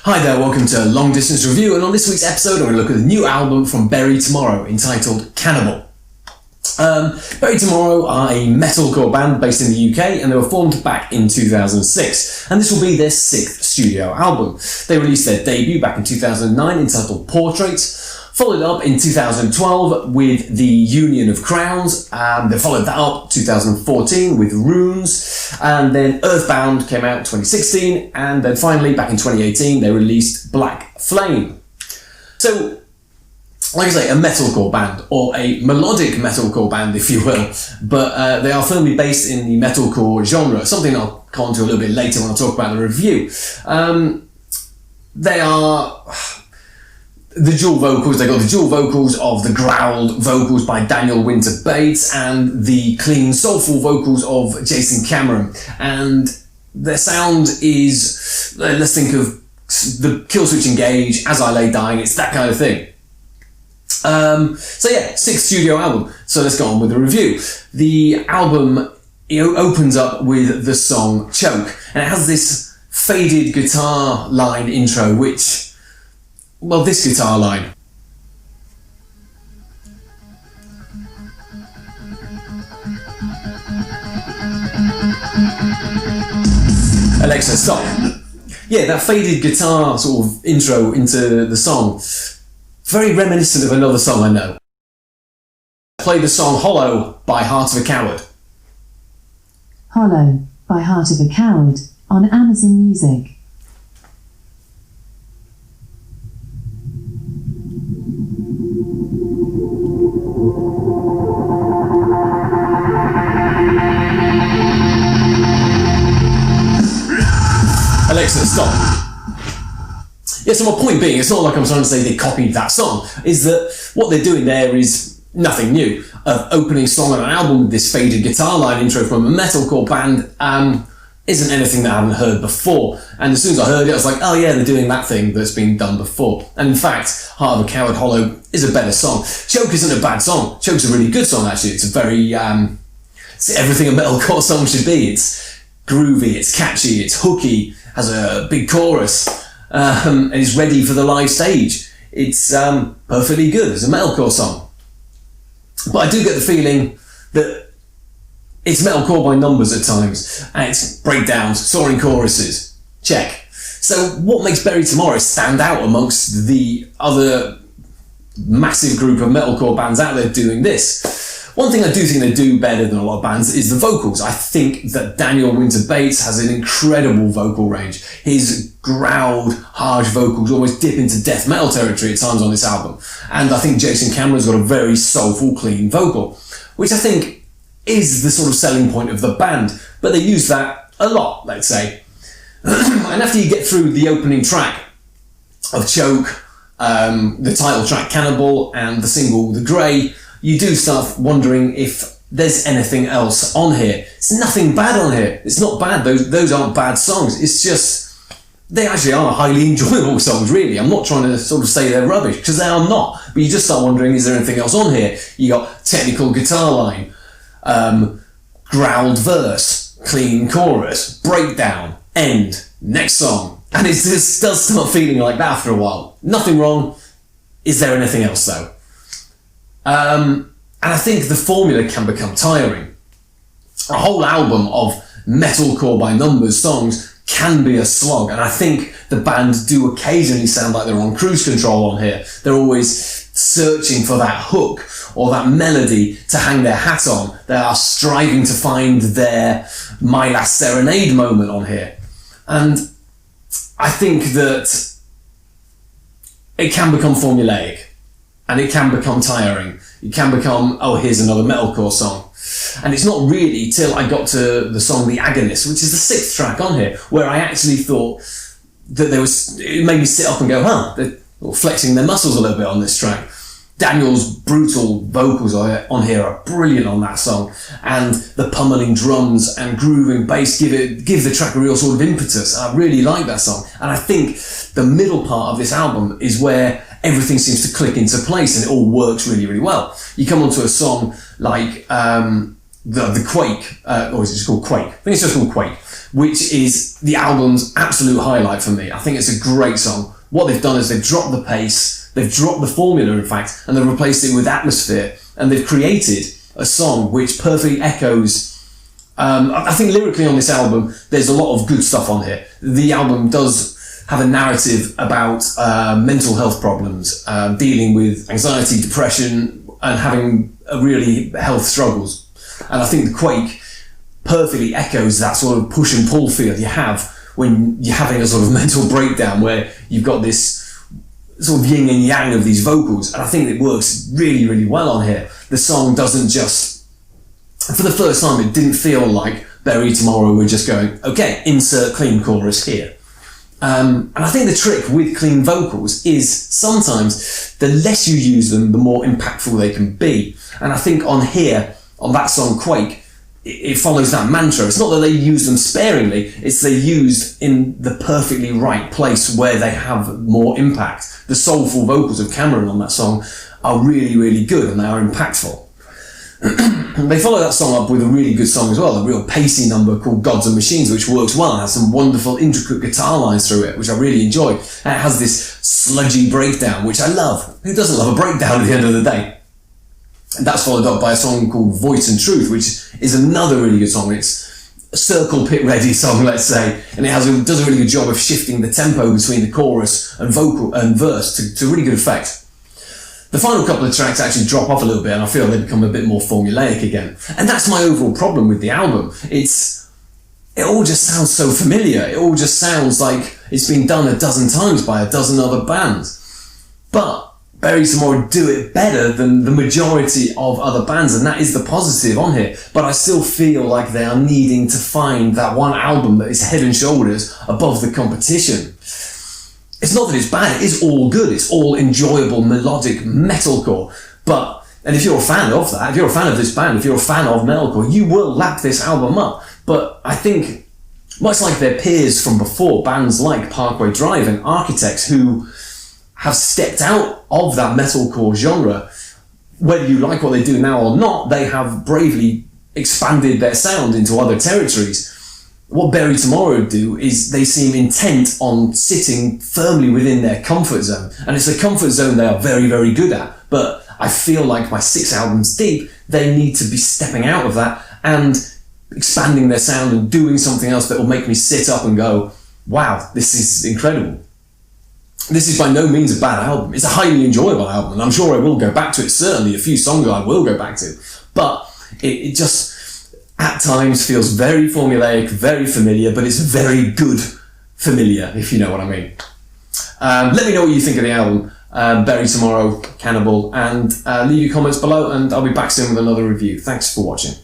Hi there, welcome to Long Distance Review, and on this week's episode I'm going to look at the new album from Bury Tomorrow entitled Cannibal. Bury Tomorrow are a metalcore band based in the UK, and they were formed back in 2006, and this will be their 6th studio album. They released their debut back in 2009 entitled Portraits, followed up in 2012 with The Union of Crowns, they followed that up 2014 with Runes, and then Earthbound came out 2016, and then finally back in 2018 they released Black Flame. So, like I say, a metalcore band, or a melodic metalcore band if you will, but they are firmly based in the metalcore genre, something I'll come on to a little bit later when I talk about the review. They are the dual vocals, they got the dual vocals of the growled vocals by Daniel Winter Bates and the clean, soulful vocals of Jason Cameron. And their sound is, let's think of the Killswitch Engage, As I Lay Dying, it's that kind of thing. So yeah, 6th studio album. So let's go on with the review. The album opens up with the song Choke, and it has this faded guitar line intro, which, well, this guitar line. Alexa, stop. Yeah, that faded guitar sort of intro into the song. Very reminiscent of another song I know. Play the song Hollow by Heart of a Coward. Hollow by Heart of a Coward on Amazon Music. Alexa, stop. Yeah, so my point being, it's not like I'm trying to say they copied that song, is that what they're doing there is nothing new. Opening song on an album with this faded guitar line intro from a metalcore band isn't anything that I haven't heard before. And as soon as I heard it, I was like, oh yeah, they're doing that thing that's been done before. And in fact, Heart of a Coward Hollow is a better song. Choke isn't a bad song. Choke's a really good song, actually. It's a very, it's everything a metalcore song should be. It's groovy, it's catchy, it's hooky, has a big chorus, and is ready for the live stage. It's perfectly good as a metalcore song. But I do get the feeling that it's metalcore by numbers at times, and it's breakdowns, soaring choruses. Check. So what makes Bury Tomorrow stand out amongst the other massive group of metalcore bands out there doing this? One thing I do think they do better than a lot of bands is the vocals. I think that Daniel Winter Bates has an incredible vocal range. His growled, harsh vocals almost dip into death metal territory at times on this album. And I think Jason Cameron's got a very soulful, clean vocal, which I think is the sort of selling point of the band. But they use that a lot, let's say. And after you get through the opening track of Choke, the title track Cannibal, and the single The Grey, you do start wondering if there's anything else on here. It's nothing bad on here. It's not bad. Those aren't bad songs. It's just, they actually are highly enjoyable songs, really. I'm not trying to sort of say they're rubbish, because they are not. But you just start wondering, is there anything else on here? You got technical guitar line, growled verse, clean chorus, breakdown, end, next song. And it just does start feeling like that after a while. Nothing wrong. Is there anything else, though? And I think the formula can become tiring. A whole album of metalcore by numbers songs can be a slog, and I think the band do occasionally sound like they're on cruise control on here. They're always searching for that hook or that melody to hang their hat on. They are striving to find their My Last Serenade moment on here. And I think that it can become formulaic. And it can become tiring. It can become, oh, here's another metalcore song. And it's not really till I got to the song The Agonist, which is the 6th track on here, where I actually thought that it made me sit up and go, they're flexing their muscles a little bit on this track. Daniel's brutal vocals on here are brilliant on that song, and the pummeling drums and grooving bass give the track a real sort of impetus. I really like that song, and I think the middle part of this album is where everything seems to click into place and it all works really, really well. You come onto a song like the Quake, or is it just called Quake? I think it's just called Quake, which is the album's absolute highlight for me. I think it's a great song. What they've done is they've dropped the pace, they've dropped the formula, in fact, and they've replaced it with atmosphere, and they've created a song which perfectly echoes. I think lyrically on this album, there's a lot of good stuff on here. The album does have a narrative about mental health problems, dealing with anxiety, depression, and having really health struggles. And I think the Quake perfectly echoes that sort of push and pull feel you have when you're having a sort of mental breakdown, where you've got this sort of yin and yang of these vocals. And I think it works really, really well on here. The song doesn't just, for the first time, it didn't feel like Bury Tomorrow we're just going, okay, insert clean chorus here. And I think the trick with clean vocals is sometimes the less you use them, the more impactful they can be. And I think on here, on that song Quake, it follows that mantra. It's not that they use them sparingly, it's they used in the perfectly right place where they have more impact. The soulful vocals of Cameron on that song are really, really good, and they are impactful. They follow that song up with a really good song as well, a real pacey number called Gods and Machines, which works well and has some wonderful intricate guitar lines through it, which I really enjoy. And it has this sludgy breakdown, which I love. Who doesn't love a breakdown at the end of the day? And that's followed up by a song called Voice and Truth, which is another really good song. It's a circle pit ready song, let's say, and it does a really good job of shifting the tempo between the chorus and vocal and verse to really good effect. The final couple of tracks actually drop off a little bit, and I feel they become a bit more formulaic again. And that's my overall problem with the album. It all just sounds so familiar. It all just sounds like it's been done a dozen times by a dozen other bands. But Bury Tomorrow do it better than the majority of other bands, and that is the positive on here. But I still feel like they are needing to find that one album that is head and shoulders above the competition. It's not that it's bad, it is all good, it's all enjoyable, melodic metalcore. And if you're a fan of that, if you're a fan of this band, if you're a fan of metalcore, you will lap this album up. But I think, much like their peers from before, bands like Parkway Drive and Architects, who have stepped out of that metalcore genre, whether you like what they do now or not, they have bravely expanded their sound into other territories. What Bury Tomorrow do is they seem intent on sitting firmly within their comfort zone. And it's a comfort zone they are very, very good at. But I feel like by 6 albums deep, they need to be stepping out of that and expanding their sound and doing something else that will make me sit up and go, wow, this is incredible. This is by no means a bad album. It's a highly enjoyable album, and I'm sure I will go back to it. Certainly a few songs I will go back to. But it just at times feels very formulaic, very familiar, but it's very good familiar, if you know what I mean. Let me know what you think of the album, Bury Tomorrow, Cannibal, and leave your comments below, and I'll be back soon with another review. Thanks for watching.